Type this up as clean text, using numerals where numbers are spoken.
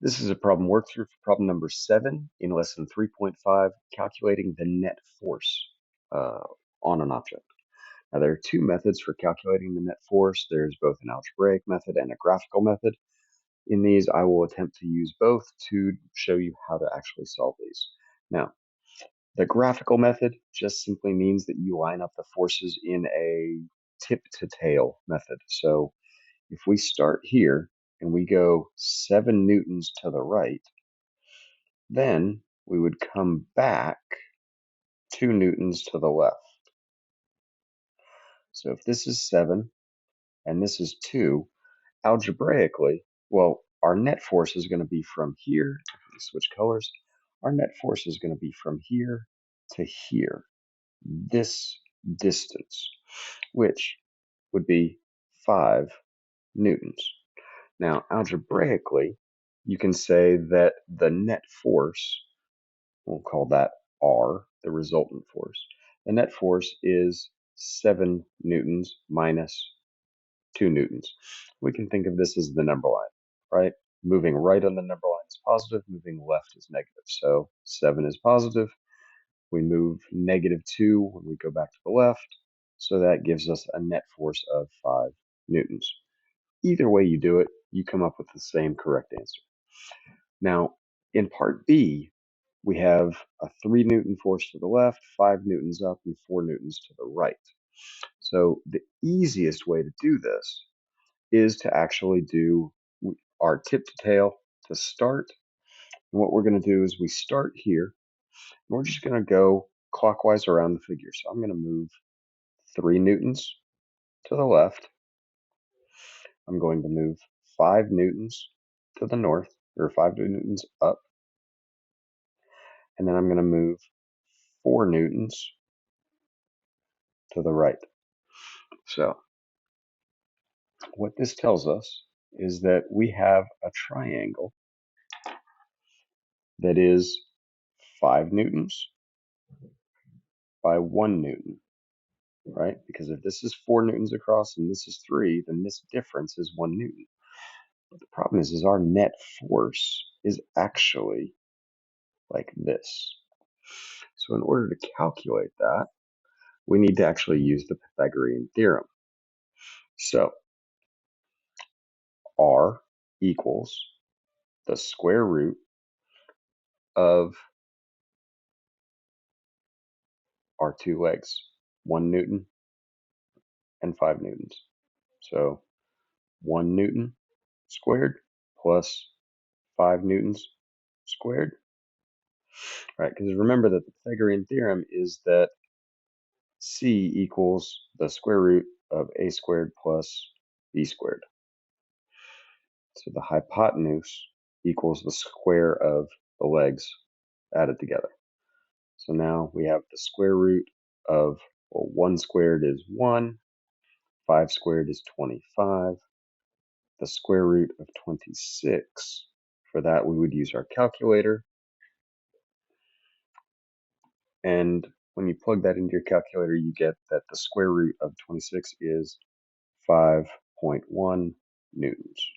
This is a problem worked through for problem number 7 in lesson 3.5, calculating the net force on an object. Now, there are two methods for calculating the net force. There's both an algebraic method and a graphical method. In these, I will attempt to use both to show you how to actually solve these. Now, the graphical method just simply means that you line up the forces in a tip-to-tail method. So if we start here and we go 7 newtons to the right, then we would come back 2 newtons to the left. So if this is 7 and this is 2, algebraically, well, our net force is going to be from here. If we switch colors, our net force is going to be from here to here, this distance, which would be 5 newtons. Now, algebraically, you can say that the net force, we'll call that R, the resultant force. The net force is 7 newtons minus 2 newtons. We can think of this as the number line, right? Moving right on the number line is positive, moving left is negative. So 7 is positive. We move -2 when we go back to the left. So that gives us a net force of 5 newtons. Either way you do it, you come up with the same correct answer. Now, in part B, we have a 3 Newton force to the left, 5 newtons up, and 4 newtons to the right. So the easiest way to do this is to actually do our tip to tail to start. And what we're going to do is we start here, and we're just going to go clockwise around the figure. So I'm going to move 3 newtons to the left. I'm going to move 5 newtons to the north, or 5 newtons up. And then I'm going to move 4 newtons to the right. So what this tells us is that we have a triangle that is 5 newtons by 1 newton, right? Because if this is 4 newtons across and this is 3, then this difference is 1 newton. But the problem is our net force is actually like this. So in order to calculate that, we need to actually use the Pythagorean theorem. So R equals the square root of our two legs, 1 newton and 5 newtons. So 1 newton squared plus 5 newtons squared. Right, because remember that the Pythagorean theorem is that C equals the square root of a squared plus b squared. So the hypotenuse equals the square of the legs added together. So now we have the square root of, well, 1 squared is 1, 5 squared is 25, the square root of 26. For that, we would use our calculator. And when you plug that into your calculator, you get that the square root of 26 is 5.1 newtons.